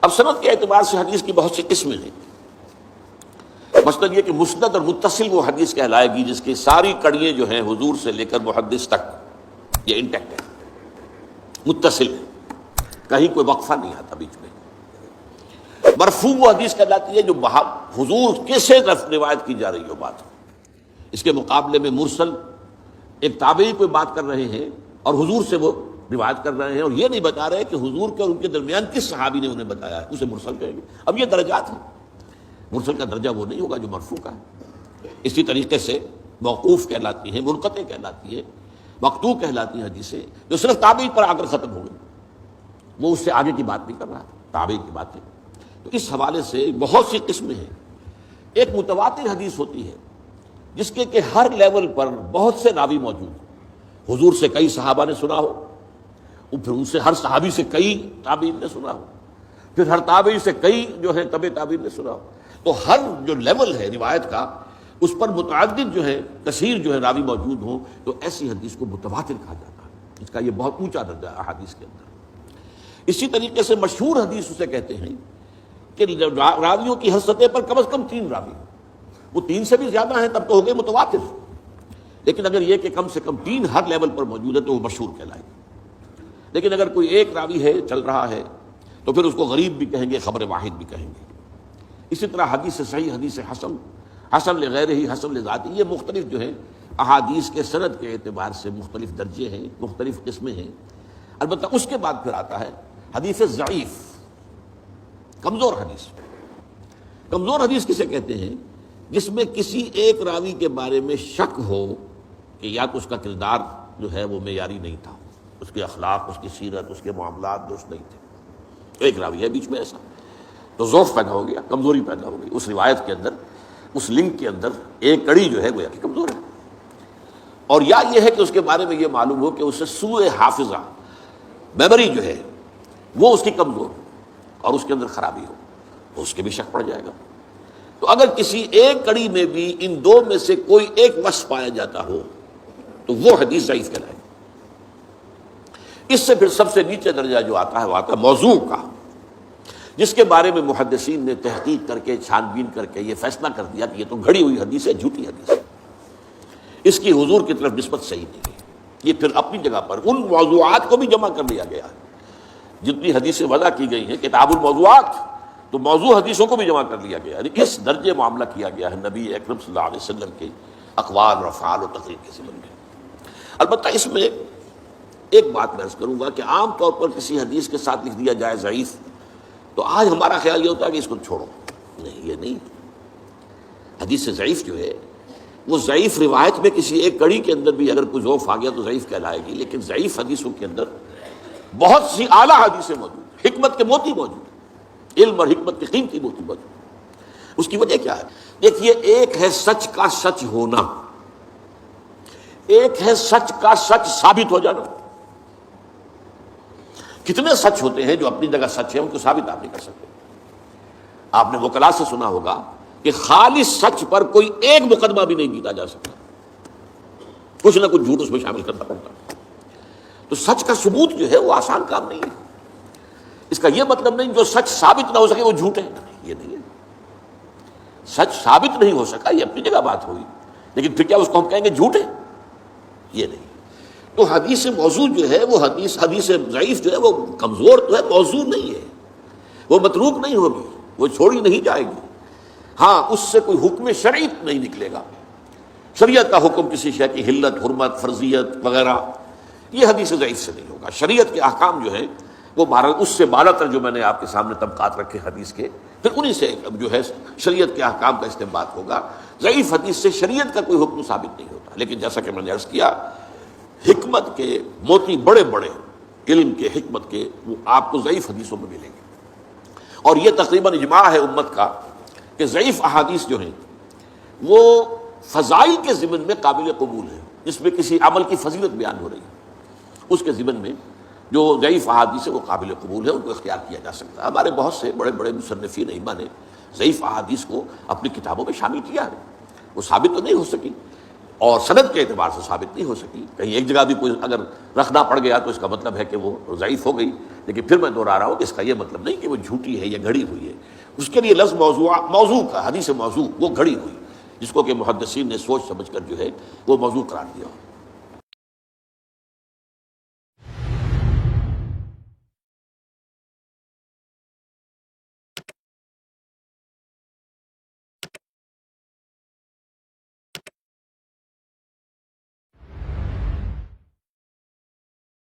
اب سند کے اعتبار سے حدیث کی بہت سی قسمیں ہیں. مثلاً یہ کہ مسند اور متصل وہ حدیث کہلائے گی جس کی ساری کڑیاں جو ہیں حضور سے لے کر محدث تک یہ انٹیکٹ ہے، متصل ہے، کہیں کوئی وقفہ نہیں آتا بیچ میں. مرفوع وہ حدیث کہلاتی ہے جو حضور کس سے روایت کی جا رہی ہو بات. اس کے مقابلے میں مرسل ایک تابعی کوئی بات کر رہے ہیں اور حضور سے وہ روایت کر رہے ہیں اور یہ نہیں بتا رہے کہ حضور کے اور ان کے درمیان کس صحابی نے انہیں بتایا ہے، اسے مرسل کہیں گے. اب یہ درجات ہیں، مرسل کا درجہ وہ نہیں ہوگا جو مرفوع کا ہے. اسی طریقے سے موقوف کہلاتی ہیں، منقطع کہلاتی ہے، مقطوع کہلاتی ہیں حدیثیں جو صرف تابعی پر آ کر ختم ہو گئی، وہ اس سے آگے کی بات نہیں کر رہا، تابعی کی بات ہے. تو اس حوالے سے بہت سی قسمیں ہیں. ایک متواتر حدیث ہوتی ہے جس کے کہ ہر لیول پر بہت سے راوی موجود ہیں. حضور سے کئی صحابہ نے سنا ہو، پھر ان سے ہر صحابی سے کئی تابعین نے سنا ہو، پھر ہر تابعی سے کئی جو ہے تبع تابعین نے سنا ہو. تو ہر جو لیول ہے روایت کا اس پر متعدد جو ہے کثیر جو ہے راوی موجود ہوں، تو ایسی حدیث کو متواتر کہا جاتا ہے. اس کا یہ بہت اونچا درجہ ہے احادیث کے اندر. اسی طریقے سے مشہور حدیث اسے کہتے ہیں کہ راویوں کی ہر سطح پر کم از کم 3 راوی، وہ 3 سے بھی زیادہ ہیں تب تو ہو گئے متواتر. لیکن اگر یہ کہ کم سے کم 3 ہر لیول پر موجود ہے تو وہ مشہور کہلائے گی. لیکن اگر کوئی ایک راوی ہے چل رہا ہے تو پھر اس کو غریب بھی کہیں گے، خبر واحد بھی کہیں گے. اسی طرح حدیث صحیح، حدیث حسن، حسن لغیرہ ہی، حسن لذاتی، یہ مختلف جو ہے احادیث کے سند کے اعتبار سے مختلف درجے ہیں، مختلف قسمیں ہیں. البتہ اس کے بعد پھر آتا ہے حدیث ضعیف، کمزور حدیث. کمزور حدیث کسے کہتے ہیں؟ جس میں کسی ایک راوی کے بارے میں شک ہو کہ یا تو اس کا کردار جو ہے وہ معیاری نہیں تھا، اس کے اخلاق، اس کی سیرت، اس کے معاملات درست نہیں تھے. ایک راوی ہے بیچ میں ایسا، تو ضعف پیدا ہو گیا، کمزوری پیدا ہو گئی اس روایت کے اندر، اس لنک کے اندر ایک کڑی جو ہے وہ کہ کمزور ہے. اور یا یہ ہے کہ اس کے بارے میں یہ معلوم ہو کہ اسے سوء حافظہ، میموری جو ہے وہ اس کی کمزور اور اس کے اندر خرابی ہو، تو اس کے بھی شک پڑ جائے گا. تو اگر کسی ایک کڑی میں بھی ان 2 میں سے کوئی ایک وصف پایا جاتا ہو تو وہ حدیث ضعیف کہلائے گی. اس سے پھر سب سے نیچے درجہ جو آتا ہے وہ آتا ہے موضوع کا، جس کے بارے میں محدثین نے تحقیق کر کے، چھان بین کر کے یہ فیصلہ کر دیا کہ یہ تو گھڑی ہوئی حدیث ہے، جھوٹی حدیث ہے، اس کی حضور کی طرف نسبت صحیح نہیں ہے. یہ پھر اپنی جگہ پر ان موضوعات کو بھی جمع کر لیا گیا ہے. جتنی حدیثیں وضع کی گئی ہیں کتاب الموضوعات، تو موضوع حدیثوں کو بھی جمع کر لیا گیا. اس درجے معاملہ کیا گیا ہے نبی اکرم صلی اللہ علیہ وسلم کے اقوال اور افعال و تقریر کے ضمن میں. البتہ اس میں ایک بات میں عرض کروں گا کہ عام طور پر کسی حدیث کے ساتھ لکھ دیا جائے ضعیف، تو آج ہمارا خیال یہ ہوتا ہے کہ اس کو چھوڑو. نہیں، یہ نہیں. حدیث ضعیف جو ہے وہ ضعیف روایت میں کسی ایک کڑی کے اندر بھی اگر کوئی ضعف آ گیا تو ضعیف کہلائے گی. لیکن ضعیف حدیثوں کے اندر بہت سی اعلیٰ حدیثیں موجود، حکمت کے موتی موجود، علم اور حکمت کے قیمتی موتی موجود. اس کی وجہ کیا ہے؟ دیکھیے، ایک ہے سچ کا سچ ہونا، ایک ہے سچ کا سچ ثابت ہو جانا. کتنے سچ ہوتے ہیں جو اپنی جگہ سچ ہے، ان کو ثابت آپ نہیں کر سکتے. آپ نے وکلا سے سنا ہوگا کہ خالص سچ پر کوئی ایک مقدمہ بھی نہیں جیتا جا سکتا، کچھ نہ کچھ جھوٹ اس میں شامل کرنا پڑتا. تو سچ کا ثبوت جو ہے وہ آسان کام نہیں ہے. اس کا یہ مطلب نہیں جو سچ ثابت نہ ہو سکے وہ جھوٹ ہے، یہ نہیں ہے. سچ ثابت نہیں ہو سکا یہ اپنی جگہ بات ہوئی، لیکن پھر کیا اس کو ہم کہیں گے جھوٹ ہے؟ یہ نہیں. تو حدیث موضوع جو ہے وہ حدیث ضعیف جو ہے وہ کمزور تو ہے، موضوع نہیں ہے، وہ متروک نہیں ہوگی، وہ چھوڑی نہیں جائے گی. ہاں، اس سے کوئی حکم شرعی نہیں نکلے گا. شریعت کا حکم کسی شے کی حلت، حرمت، فرضیت وغیرہ، یہ حدیث ضعیف سے نہیں ہوگا. شریعت کے احکام جو ہیں وہ اس سے بالا تر جو میں نے آپ کے سامنے طبقات رکھے حدیث کے، پھر انہی سے جو ہے شریعت کے احکام کا استنباط ہوگا. ضعیف حدیث سے شریعت کا کوئی حکم ثابت نہیں ہوتا. لیکن جیسا کہ میں نے عرض کیا، حکمت کے موتی بڑے بڑے، علم کے، حکمت کے، وہ آپ کو ضعیف حدیثوں میں ملیں گے. اور یہ تقریباً اجماع ہے امت کا کہ ضعیف احادیث جو ہیں وہ فضائل کے ضمن میں قابل قبول ہیں. جس میں کسی عمل کی فضیلت بیان ہو رہی ہے، اس کے ضمن میں جو ضعیف احادیث ہے وہ قابل قبول ہے، ان کو اختیار کیا جا سکتا ہے. ہمارے بہت سے بڑے بڑے مصنفین ائمہ نے ضعیف احادیث کو اپنی کتابوں میں شامل کیا ہے. وہ ثابت تو نہیں ہو سکی، اور سند کے اعتبار سے ثابت نہیں ہو سکی. کہیں ایک جگہ بھی کوئی اگر رکھنا پڑ گیا تو اس کا مطلب ہے کہ وہ ضعیف ہو گئی. لیکن پھر میں دوہرا رہا ہوں کہ اس کا یہ مطلب نہیں کہ وہ جھوٹی ہے یا گھڑی ہوئی ہے. اس کے لیے لفظ موضوع کا حدیث موضوع وہ گھڑی ہوئی جس کو کہ محدثین نے سوچ سمجھ کر جو ہے وہ موضوع قرار دیا.